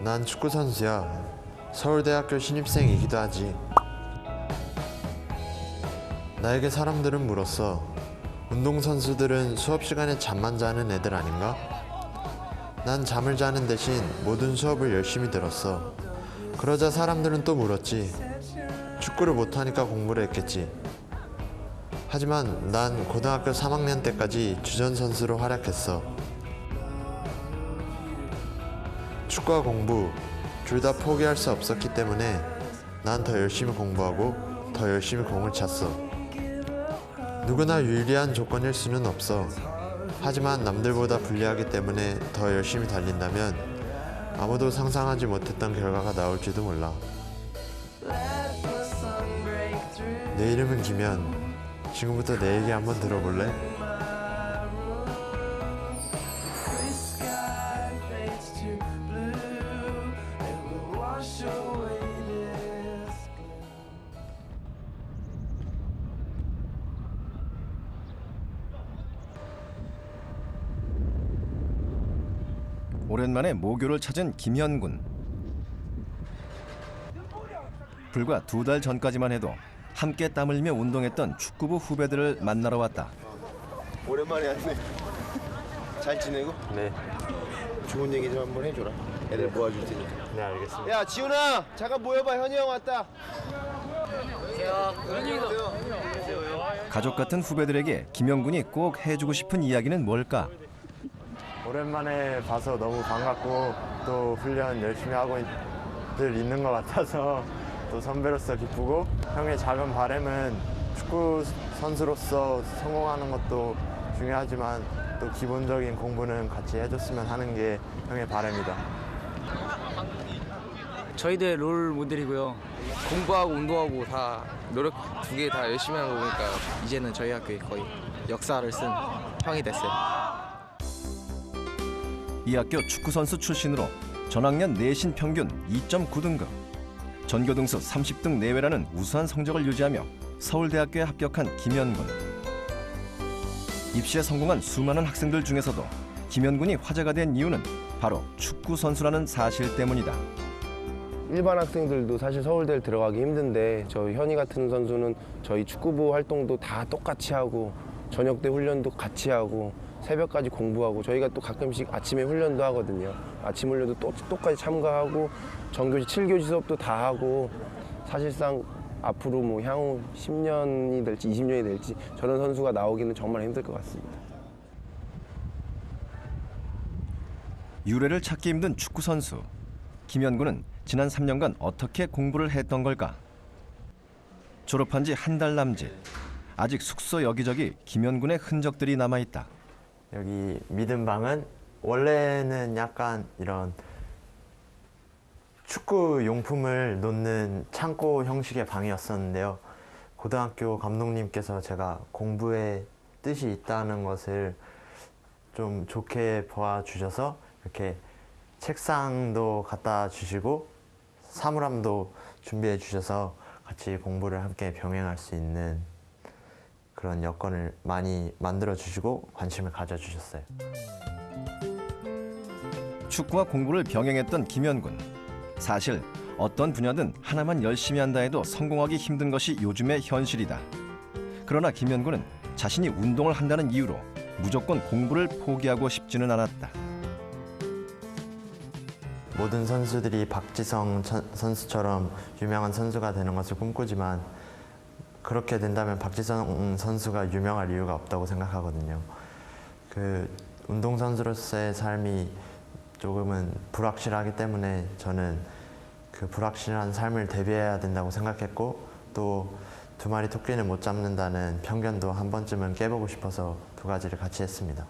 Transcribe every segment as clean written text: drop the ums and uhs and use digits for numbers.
난 축구 선수야. 서울대학교 신입생이기도 하지. 나에게 사람들은 물었어. 운동선수들은 수업 시간에 잠만 자는 애들 아닌가? 난 잠을 자는 대신 모든 수업을 열심히 들었어. 그러자 사람들은 또 물었지. 축구를 못하니까 공부를 했겠지. 하지만 난 고등학교 3학년 때까지 주전 선수로 활약했어. 축구와 공부 둘 다 포기할 수 없었기 때문에 난 더 열심히 공부하고 더 열심히 공을 찼어. 누구나 유리한 조건일 수는 없어. 하지만 남들보다 불리하기 때문에 더 열심히 달린다면 아무도 상상하지 못했던 결과가 나올지도 몰라. 내 이름은 김현. 지금부터 내 얘기 한번 들어볼래? 오랜만에 모교를 찾은 김현군. 불과 2달 전까지만 해도 함께 땀 흘리며 운동했던 축구부 후배들을 만나러 왔다. 오랜만에 왔네. 잘 지내고? 네. 좋은 얘기 좀 한번 해줘라. 애들 모아줄 테니까. 네, 알겠습니다. 야, 지훈아, 잠깐 모여봐. 현이 형 왔다. 가족 같은 후배들에게 김현군이 꼭 해주고 싶은 이야기는 뭘까? 오랜만에 봐서 너무 반갑고 또 훈련 열심히 하고 늘 있는 것 같아서 또 선배로서 기쁘고, 형의 작은 바람은 축구 선수로서 성공하는 것도 중요하지만 또 기본적인 공부는 같이 해줬으면 하는 게 형의 바람이다. 저희들 롤 모델이고요. 공부하고 운동하고 다 노력 2개 다 열심히 하는 거 보니까 이제는 저희 학교에 거의 역사를 쓴 형이 됐어요. 이 학교 축구선수 출신으로 전학년 내신 평균 2.9등급, 전교등수 30등 내외라는 우수한 성적을 유지하며 서울대학교에 합격한 김현군. 입시에 성공한 수많은 학생들 중에서도 김현군이 화제가 된 이유는 바로 축구선수라는 사실 때문이다. 일반 학생들도 사실 서울대를 들어가기 힘든데 저 현이 같은 선수는 저희 축구부 활동도 다 똑같이 하고 저녁 때 훈련도 같이 하고 새벽까지 공부하고 저희가 또 가끔씩 아침에 훈련도 하거든요. 아침 훈련도 똑같이 참가하고 정교시 7교시 수업도 다 하고 사실상 앞으로 뭐 향후 10년이 될지 20년이 될지 저런 선수가 나오기는 정말 힘들 것 같습니다. 유래를 찾기 힘든 축구선수. 김현군은 지난 3년간 어떻게 공부를 했던 걸까? 졸업한 지 한 달 남짓. 아직 숙소 여기저기 김현군의 흔적들이 남아있다. 여기 믿음방은 원래는 약간 이런 축구 용품을 놓는 창고 형식의 방이었었는데요. 고등학교 감독님께서 제가 공부에 뜻이 있다는 것을 좀 좋게 봐주셔서 이렇게 책상도 갖다 주시고 사물함도 준비해 주셔서 같이 공부를 함께 병행할 수 있는 그런 여건을 많이 만들어 주시고 관심을 가져 주셨어요. 축구와 공부를 병행했던 김현군. 사실 어떤 분야든 하나만 열심히 한다 해도 성공하기 힘든 것이 요즘의 현실이다. 그러나 김현군은 자신이 운동을 한다는 이유로 무조건 공부를 포기하고 싶지는 않았다. 모든 선수들이 박지성 선수처럼 유명한 선수가 되는 것을 꿈꾸지만 그렇게 된다면 박지성 선수가 유명할 이유가 없다고 생각하거든요. 그 운동선수로서의 삶이 조금은 불확실하기 때문에 저는 그 불확실한 삶을 대비해야 된다고 생각했고, 또 2마리 토끼는 못 잡는다는 편견도 한 번쯤은 깨보고 싶어서 2가지를 같이 했습니다.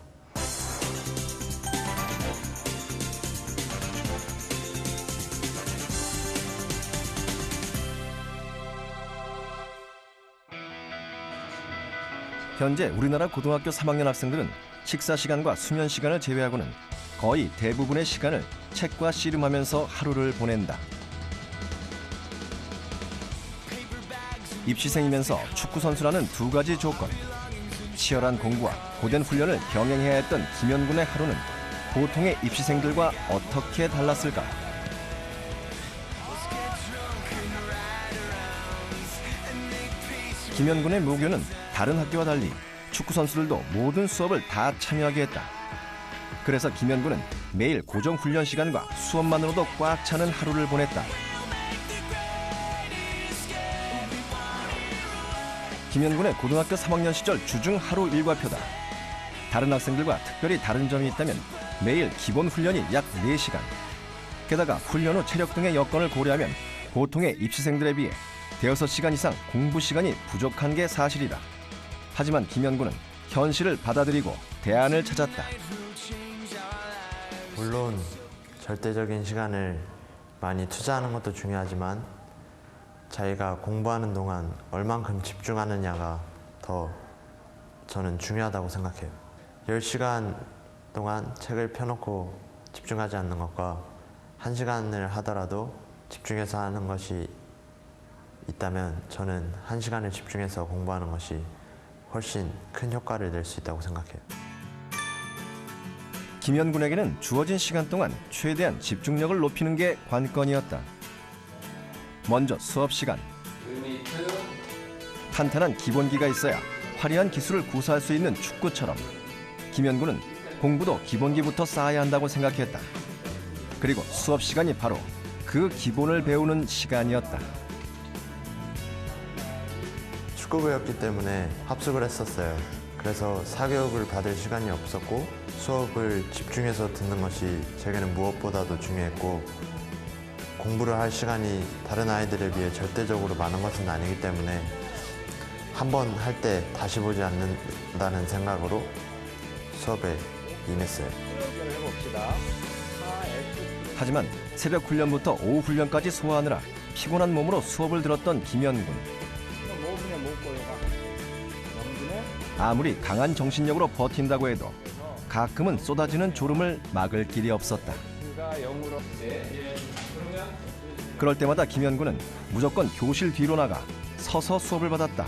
현재 우리나라 고등학교 3학년 학생들은 식사 시간과 수면 시간을 제외하고는 거의 대부분의 시간을 책과 씨름하면서 하루를 보낸다. 입시생이면서 축구선수라는 2가지 조건, 치열한 공부와 고된 훈련을 병행해야 했던 김현군의 하루는 보통의 입시생들과 어떻게 달랐을까? 김현군의 모교는 다른 학교와 달리 축구 선수들도 모든 수업을 다 참여하게 했다. 그래서 김현군은 매일 고정 훈련 시간과 수업만으로도 꽉 차는 하루를 보냈다. 김현군의 고등학교 3학년 시절 주중 하루 일과표다. 다른 학생들과 특별히 다른 점이 있다면 매일 기본 훈련이 약 4시간. 게다가 훈련 후 체력 등의 여건을 고려하면 보통의 입시생들에 비해 대여섯 시간 이상 공부 시간이 부족한 게 사실이다. 하지만 김현군은 현실을 받아들이고 대안을 찾았다. 물론 절대적인 시간을 많이 투자하는 것도 중요하지만 자기가 공부하는 동안 얼만큼 집중하느냐가 더 저는 중요하다고 생각해요. 10시간 동안 책을 펴놓고 집중하지 않는 것과 1시간을 하더라도 집중해서 하는 것이 있다면 저는 1시간을 집중해서 공부하는 것이 훨씬 큰 효과를 낼 수 있다고 생각해요. 김현군에게는 주어진 시간 동안 최대한 집중력을 높이는 게 관건이었다. 먼저 수업 시간. 탄탄한 기본기가 있어야 화려한 기술을 구사할 수 있는 축구처럼 김현군은 공부도 기본기부터 쌓아야 한다고 생각했다. 그리고 수업 시간이 바로 그 기본을 배우는 시간이었다. 축구부였기 때문에 합숙을 했었어요. 그래서 사교육을 받을 시간이 없었고 수업을 집중해서 듣는 것이 제게는 무엇보다도 중요했고 공부를 할 시간이 다른 아이들에 비해 절대적으로 많은 것은 아니기 때문에 한 번 할 때 다시 보지 않는다는 생각으로 수업에 임했어요. 하지만 새벽 훈련부터 오후 훈련까지 소화하느라 피곤한 몸으로 수업을 들었던 김현군. 아무리 강한 정신력으로 버틴다고 해도 가끔은 쏟아지는 졸음을 막을 길이 없었다. 그럴 때마다 김현군은 무조건 교실 뒤로 나가 서서 수업을 받았다.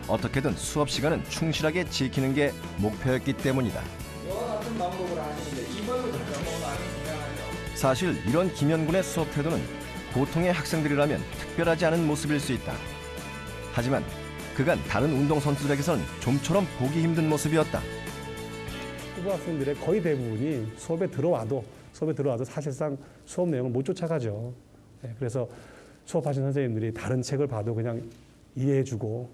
어떻게든 수업 시간은 충실하게 지키는 게 목표였기 때문이다. 사실 이런 김현군의 수업 태도는 보통의 학생들이라면 특별하지 않은 모습일 수 있다. 하지만 그간 다른 운동선수들에게서는 좀처럼 보기 힘든 모습이었다. 후보 학생들의 거의 대부분이 수업에 들어와도 사실상 수업 내용을 못 쫓아가죠. 그래서 수업하신 선생님들이 다른 책을 봐도 그냥 이해해주고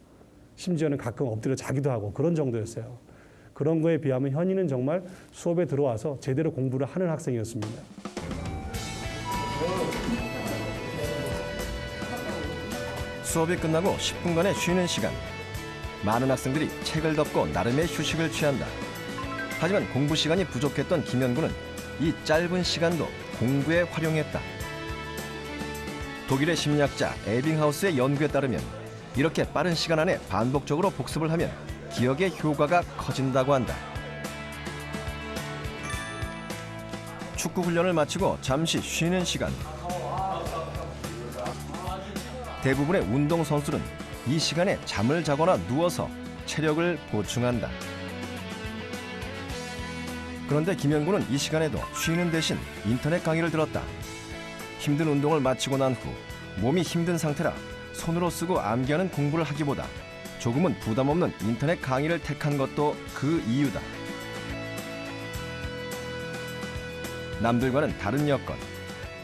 심지어는 가끔 엎드려 자기도 하고 그런 정도였어요. 그런 거에 비하면 현이는 정말 수업에 들어와서 제대로 공부를 하는 학생이었습니다. 수업이 끝나고 10분간의 쉬는 시간. 많은 학생들이 책을 덮고 나름의 휴식을 취한다. 하지만 공부 시간이 부족했던 김현군은 이 짧은 시간도 공부에 활용했다. 독일의 심리학자 에빙하우스의 연구에 따르면 이렇게 빠른 시간 안에 반복적으로 복습을 하면 기억의 효과가 커진다고 한다. 축구 훈련을 마치고 잠시 쉬는 시간. 대부분의 운동선수는 이 시간에 잠을 자거나 누워서 체력을 보충한다. 그런데 김현군은 이 시간에도 쉬는 대신 인터넷 강의를 들었다. 힘든 운동을 마치고 난 후 몸이 힘든 상태라 손으로 쓰고 암기하는 공부를 하기보다 조금은 부담 없는 인터넷 강의를 택한 것도 그 이유다. 남들과는 다른 여건,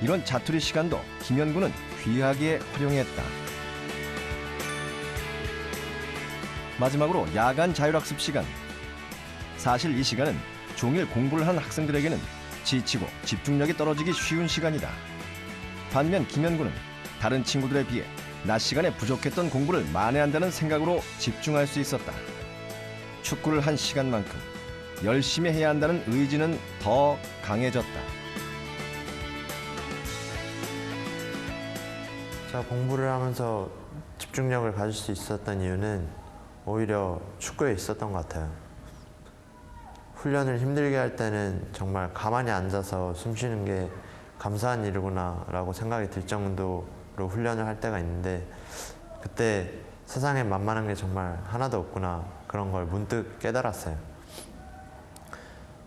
이런 자투리 시간도 김현군은 귀하게 활용했다. 마지막으로 야간 자율학습 시간. 사실 이 시간은 종일 공부를 한 학생들에게는 지치고 집중력이 떨어지기 쉬운 시간이다. 반면 김현군은 다른 친구들에 비해 낮 시간에 부족했던 공부를 만회한다는 생각으로 집중할 수 있었다. 축구를 한 시간만큼 열심히 해야 한다는 의지는 더 강해졌다. 제가 공부를 하면서 집중력을 가질 수 있었던 이유는 오히려 축구에 있었던 것 같아요. 훈련을 힘들게 할 때는 정말 가만히 앉아서 숨 쉬는 게 감사한 일이구나 라고 생각이 들 정도로 훈련을 할 때가 있는데 그때 세상에 만만한 게 정말 하나도 없구나 그런 걸 문득 깨달았어요.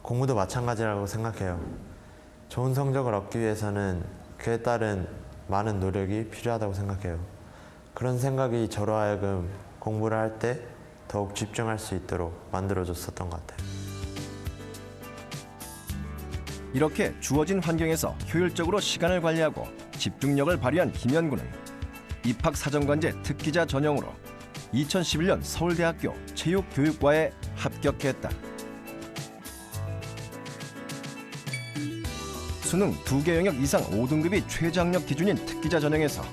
공부도 마찬가지라고 생각해요. 좋은 성적을 얻기 위해서는 그에 따른 많은 노력이 필요하다고 생각해요. 그런 생각이 저로 하여금 공부를 할 때 더욱 집중할 수 있도록 만들어줬었던 것 같아요. 이렇게 주어진 환경에서 효율적으로 시간을 관리하고 집중력을 발휘한 김현구는 입학사정관제 특기자 전형으로 2011년 서울대학교 체육교육과에 합격했다. 수능 2개 영역 이상 5등급이 최저학력 기준인 특기자 전형에서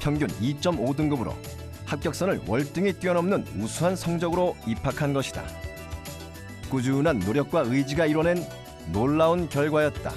평균 2.5등급으로 합격선을 월등히 뛰어넘는 우수한 성적으로 입학한 것이다. 꾸준한 노력과 의지가 이뤄낸 놀라운 결과였다.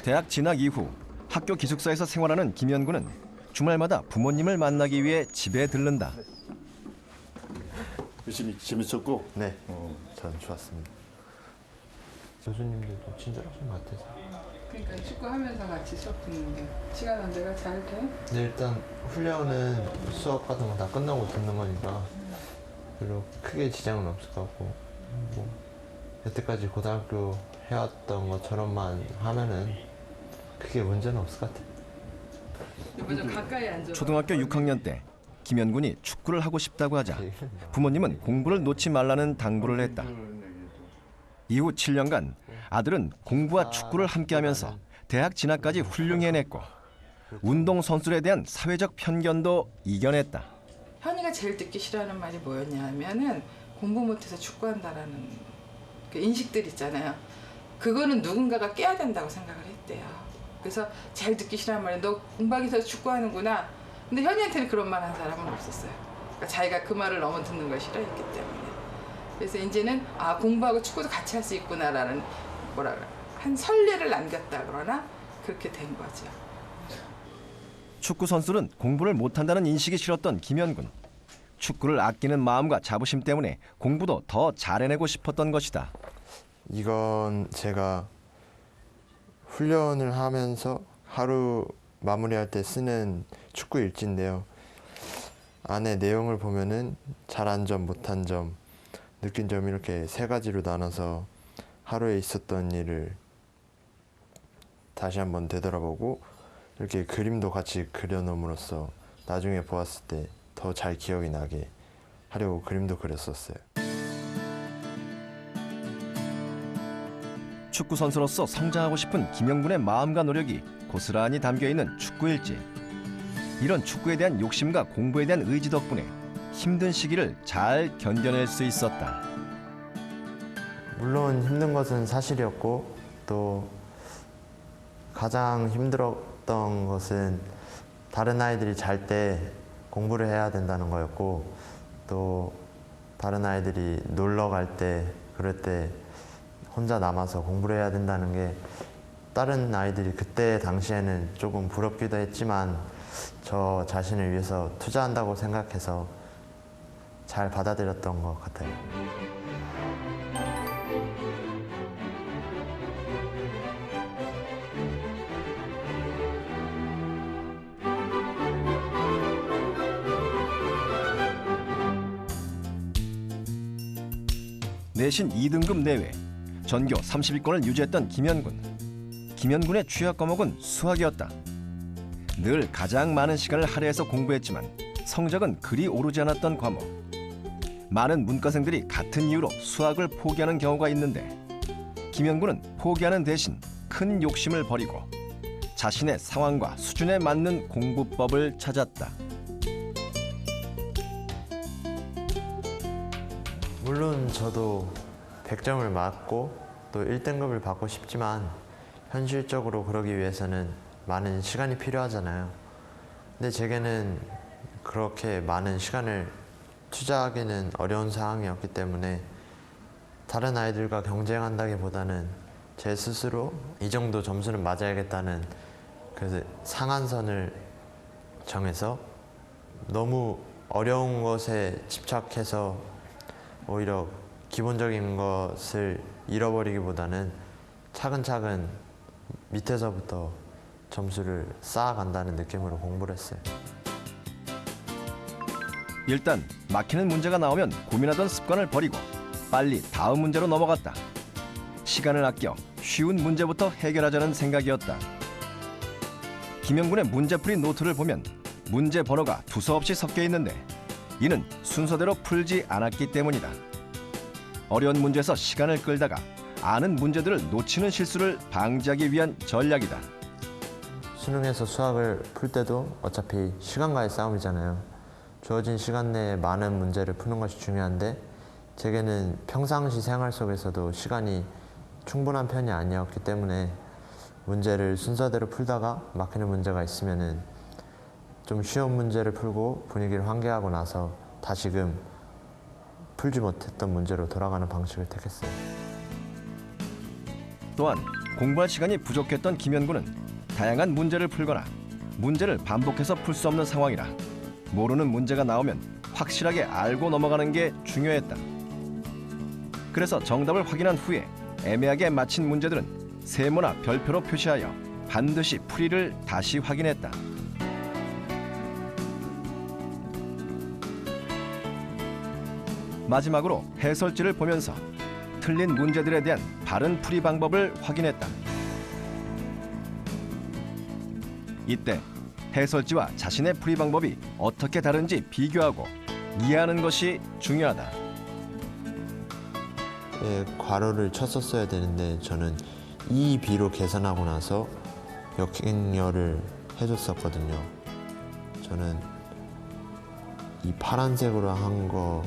대학 진학 이후 학교 기숙사에서 생활하는 김현구는 주말마다 부모님을 만나기 위해 집에 들른다. 열심히 재밌었고. 네, 전 좋았습니다. 교수님들도 친절하신 것 같아서. 그러니까 축구하면서 같이 수업 듣는 게 시간 안내가 잘 돼? 네, 일단 훈련은 수업 같은 거 다 끝나고 듣는 거니까 별로 크게 지장은 없을 것 같고, 뭐 여태까지 고등학교 해왔던 것처럼만 하면은 크게 문제는 없을 것 같아요. 여보 좀 가까이 앉아. 초등학교 6학년 때 김현군이 축구를 하고 싶다고 하자 부모님은 공부를 놓지 말라는 당부를 했다. 이후 7년간 아들은 공부와 축구를 함께하면서 대학 진학까지 훌륭히 해냈고 운동선수에 대한 사회적 편견도 이겨냈다. 현이가 제일 듣기 싫어하는 말이 뭐였냐 하면은 공부 못해서 축구한다라는 그 인식들 있잖아요. 그거는 누군가가 깨야 된다고 생각을 했대요. 그래서 제일 듣기 싫어하는 말이 너 공부하기 위해서 축구하는구나. 근데 현이한테는 그런 말 한 사람은 없었어요. 그러니까 자기가 그 말을 너무 듣는 걸 싫어했기 때문에. 그래서 이제는 아 공부하고 축구도 같이 할 수 있구나라는 한 선례를 남겼다 그러나 그렇게 된 거죠. 축구 선수는 공부를 못한다는 인식이 싫었던 김현군. 축구를 아끼는 마음과 자부심 때문에 공부도 더 잘해내고 싶었던 것이다. 이건 제가 훈련을 하면서 하루 마무리할 때 쓰는 축구 일지인데요. 안에 내용을 보면은 잘한 점, 못한 점, 느낀 점 이렇게 세 가지로 나눠서 하루에 있었던 일을 다시 한번 되돌아보고 이렇게 그림도 같이 그려놓음으로써 나중에 보았을 때 더 잘 기억이 나게 하려고 그림도 그렸었어요. 축구 선수로서 성장하고 싶은 김현군의 마음과 노력이 고스란히 담겨있는 축구 일지. 이런 축구에 대한 욕심과 공부에 대한 의지 덕분에 힘든 시기를 잘 견뎌낼 수 있었다. 물론 힘든 것은 사실이었고 또 가장 힘들었던 것은 다른 아이들이 잘 때 공부를 해야 된다는 거였고 또 다른 아이들이 놀러 갈 때 그럴 때 혼자 남아서 공부를 해야 된다는 게 다른 아이들이 그때 당시에는 조금 부럽기도 했지만 저 자신을 위해서 투자한다고 생각해서 잘 받아들였던 것 같아요. 내신 2등급 내외, 전교 30위권을 유지했던 김현군. 김현군의 취약 과목은 수학이었다. 늘 가장 많은 시간을 할애해서 공부했지만 성적은 그리 오르지 않았던 과목. 많은 문과생들이 같은 이유로 수학을 포기하는 경우가 있는데 김현군은 포기하는 대신 큰 욕심을 버리고 자신의 상황과 수준에 맞는 공부법을 찾았다. 물론 저도 100점을 맞고 또 1등급을 받고 싶지만 현실적으로 그러기 위해서는 많은 시간이 필요하잖아요. 근데 제게는 그렇게 많은 시간을 투자하기는 어려운 상황이었기 때문에 다른 아이들과 경쟁한다기보다는 제 스스로 이 정도 점수는 맞아야겠다는 그 상한선을 정해서 너무 어려운 것에 집착해서 오히려 기본적인 것을 잃어버리기보다는 차근차근 밑에서부터 점수를 쌓아간다는 느낌으로 공부를 했어요. 일단 막히는 문제가 나오면 고민하던 습관을 버리고 빨리 다음 문제로 넘어갔다. 시간을 아껴 쉬운 문제부터 해결하자는 생각이었다. 김영군의 문제풀이 노트를 보면 문제 번호가 두서없이 섞여 있는데 이는 순서대로 풀지 않았기 때문이다. 어려운 문제에서 시간을 끌다가 아는 문제들을 놓치는 실수를 방지하기 위한 전략이다. 수능에서 수학을 풀 때도 어차피 시간과의 싸움이잖아요. 주어진 시간 내에 많은 문제를 푸는 것이 중요한데 제게는 평상시 생활 속에서도 시간이 충분한 편이 아니었기 때문에 문제를 순서대로 풀다가 막히는 문제가 있으면은 좀 쉬운 문제를 풀고 분위기를 환기하고 나서 다시금 풀지 못했던 문제로 돌아가는 방식을 택했어요. 또한 공부할 시간이 부족했던 김현구는 다양한 문제를 풀거나 문제를 반복해서 풀 수 없는 상황이라 모르는 문제가 나오면 확실하게 알고 넘어가는 게 중요했다. 그래서 정답을 확인한 후에 애매하게 맞힌 문제들은 세모나 별표로 표시하여 반드시 풀이를 다시 확인했다. 마지막으로 해설지를 보면서 틀린 문제들에 대한 바른 풀이 방법을 확인했다. 이때 해설지와 자신의 풀이 방법이 어떻게 다른지 비교하고 이해하는 것이 중요하다. 괄호를 쳤었어야 되는데 저는 2B로 계산하고 나서 역행렬을 해줬었거든요. 저는 이 파란색으로 한 거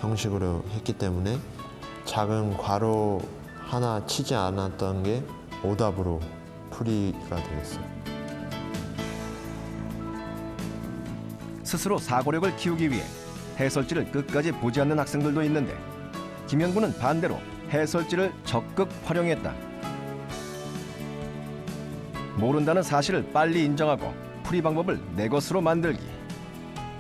형식으로 했기 때문에 작은 괄호 하나 치지 않았던 게 오답으로 풀이가 되겠어요. 스스로 사고력을 키우기 위해 해설지를 끝까지 보지 않는 학생들도 있는데 김현구는 반대로 해설지를 적극 활용했다. 모른다는 사실을 빨리 인정하고 풀이 방법을 내 것으로 만들기.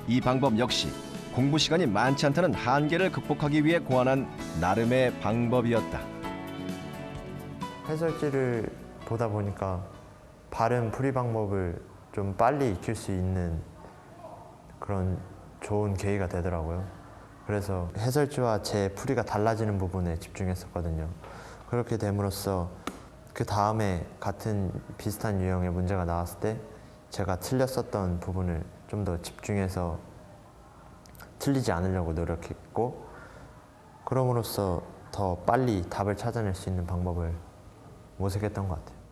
이 방법 역시 공부 시간이 많지 않다는 한계를 극복하기 위해 고안한 나름의 방법이었다. 해설지를 보다 보니까 바른 풀이 방법을 좀 빨리 익힐 수 있는 그런 좋은 계기가 되더라고요. 그래서 해설지와 제 풀이가 달라지는 부분에 집중했었거든요. 그렇게 됨으로써 그 다음에 같은 비슷한 유형의 문제가 나왔을 때 제가 틀렸었던 부분을 좀 더 집중해서 틀리지 않으려고 노력했고, 그럼으로써 더 빨리 답을 찾아낼 수 있는 방법을 모색했던 것 같아요.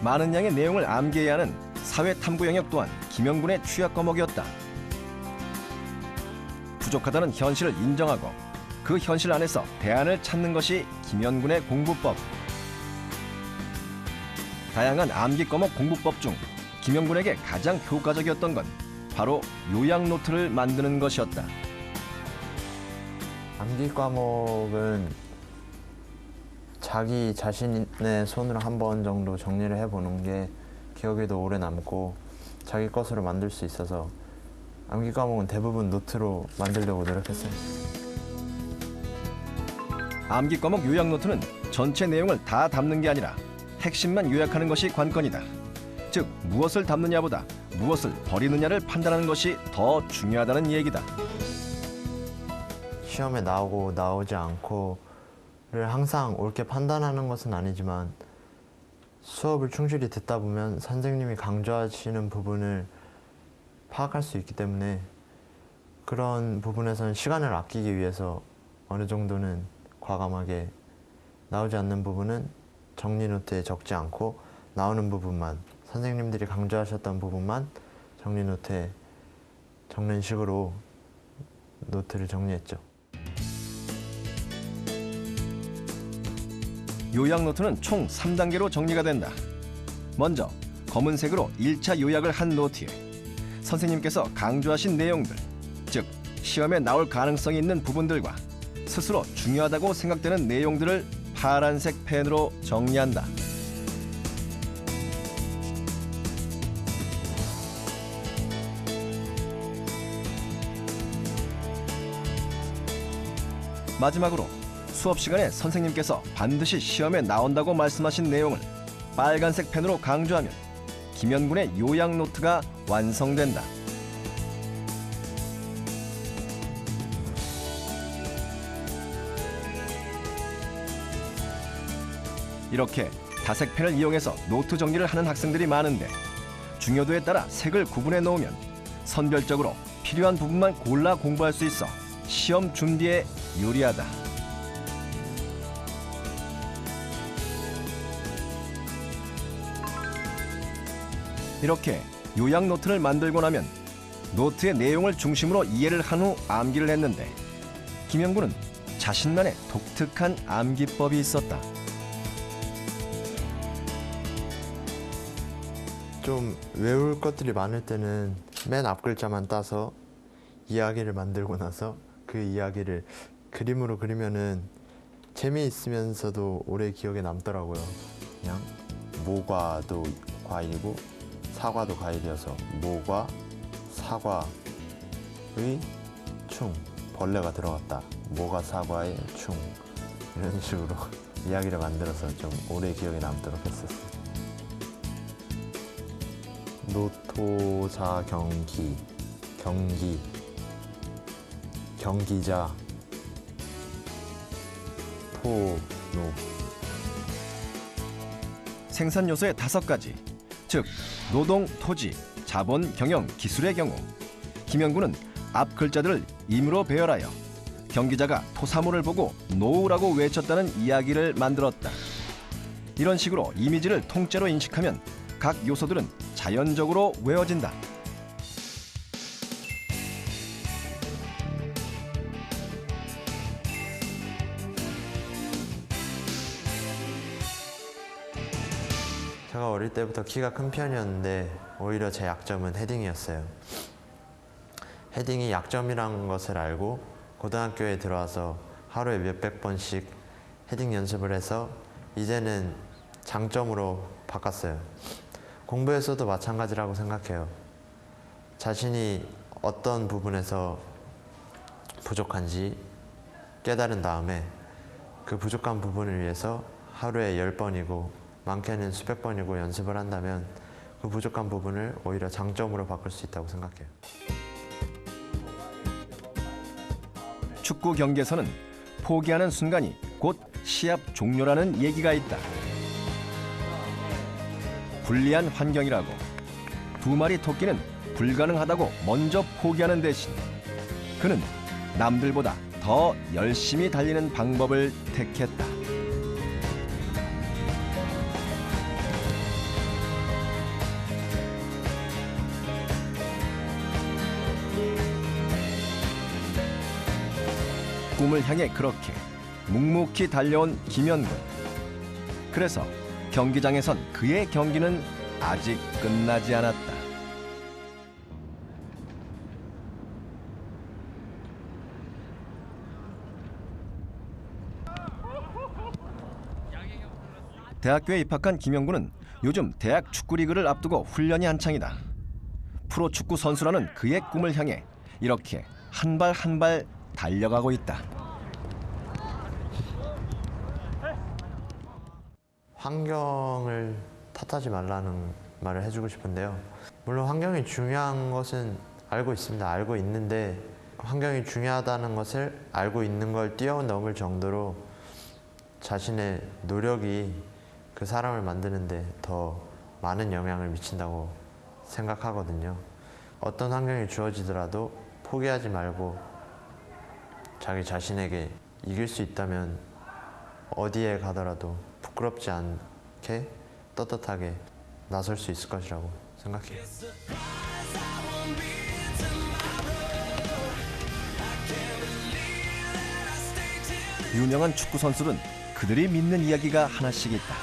많은 양의 내용을 암기해야 하는 사회탐구 영역 또한 김영군의 취약 과목이었다. 부족하다는 현실을 인정하고 그 현실 안에서 대안을 찾는 것이 김현군의 공부법. 다양한 암기 과목 공부법 중 김영군에게 가장 효과적이었던 건 바로 요약 노트를 만드는 것이었다. 암기 과목은 자기 자신의 손으로 한 번 정도 정리를 해보는 게 기억에도 오래 남고 자기 것으로 만들 수 있어서 암기 과목은 대부분 노트로 만들려고 노력했어요. 암기 과목 요약 노트는 전체 내용을 다 담는 게 아니라 핵심만 요약하는 것이 관건이다. 즉 무엇을 담느냐보다 무엇을 버리느냐를 판단하는 것이 더 중요하다는 얘기다. 시험에 나오고 나오지 않고를 항상 옳게 판단하는 것은 아니지만 수업을 충실히 듣다 보면 선생님이 강조하시는 부분을 파악할 수 있기 때문에 그런 부분에서는 시간을 아끼기 위해서 어느 정도는 과감하게 나오지 않는 부분은 정리 노트에 적지 않고 나오는 부분만, 선생님들이 강조하셨던 부분만 정리 노트에 적는 식으로 노트를 정리했죠. 요약 노트는 총 3단계로 정리가 된다. 먼저 검은색으로 1차 요약을 한 노트에 선생님께서 강조하신 내용들, 즉 시험에 나올 가능성이 있는 부분들과 스스로 중요하다고 생각되는 내용들을 파란색 펜으로 정리한다. 마지막으로 수업 시간에 선생님께서 반드시 시험에 나온다고 말씀하신 내용을 빨간색 펜으로 강조하면 김연군의 요약 노트가 완성된다. 이렇게 다색 펜을 이용해서 노트 정리를 하는 학생들이 많은데 중요도에 따라 색을 구분해 놓으면 선별적으로 필요한 부분만 골라 공부할 수 있어 시험 준비에 유리하다. 이렇게 요약 노트를 만들고 나면 노트의 내용을 중심으로 이해를 한 후 암기를 했는데 김연군은 자신만의 독특한 암기법이 있었다. 좀 외울 것들이 많을 때는 맨 앞 글자만 따서 이야기를 만들고 나서 그 이야기를 그림으로 그리면은 재미있으면서도 오래 기억에 남더라고요. 그냥 모과도 과일이고 사과도 과일이어서 모과 사과의 충, 벌레가 들어갔다. 모과 사과의 충, 이런 식으로 이야기를 만들어서 좀 오래 기억에 남도록 했었어요. 노토사 경기, 경기자, 토노. 생산 요소의 5가지, 즉 노동, 토지, 자본, 경영, 기술의 경우 김연군은 앞 글자들을 임으로 배열하여 경기자가 토사물을 보고 노우라고 외쳤다는 이야기를 만들었다. 이런 식으로 이미지를 통째로 인식하면 각 요소들은 자연적으로 외워진다. 제가 어릴 때부터 키가 큰 편이었는데 오히려 제 약점은 헤딩이었어요. 헤딩이 약점이란 것을 알고 고등학교에 들어와서 하루에 몇백 번씩 헤딩 연습을 해서 이제는 장점으로 바꿨어요. 공부에서도 마찬가지라고 생각해요. 자신이 어떤 부분에서 부족한지 깨달은 다음에 그 부족한 부분을 위해서 하루에 10번이고 많게는 수백 번이고 연습을 한다면 그 부족한 부분을 오히려 장점으로 바꿀 수 있다고 생각해요. 축구 경기에서는 포기하는 순간이 곧 시합 종료라는 얘기가 있다. 불리한 환경이라고 두 마리 토끼는 불가능하다고 먼저 포기하는 대신 그는 남들보다 더 열심히 달리는 방법을 택했다. 꿈을 향해 그렇게 묵묵히 달려온 김연군. 그래서 경기장에선 그의 경기는 아직 끝나지 않았다. 대학교에 입학한 김연군은 요즘 대학 축구리그를 앞두고 훈련이 한창이다. 프로축구 선수라는 그의 꿈을 향해 이렇게 한 발 한 발 달려가고 있다. 환경을 탓하지 말라는 말을 해주고 싶은데요. 물론 환경이 중요한 것은 알고 있습니다. 알고 있는데 환경이 중요하다는 것을 알고 있는 걸 뛰어넘을 정도로 자신의 노력이 그 사람을 만드는데 더 많은 영향을 미친다고 생각하거든요. 어떤 환경이 주어지더라도 포기하지 말고 자기 자신에게 이길 수 있다면 어디에 가더라도 부끄럽지 않게 떳떳하게 나설 수 있을 것이라고 생각해요. 유명한 축구 선수는 그들이 믿는 이야기가 하나씩 있다.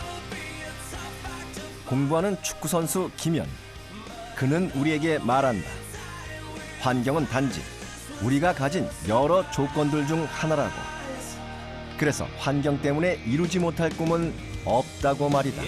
공부하는 축구 선수 김연. 그는 우리에게 말한다. 환경은 단지 우리가 가진 여러 조건들 중 하나라고. 그래서 환경 때문에 이루지 못할 꿈은 없다고 말이다.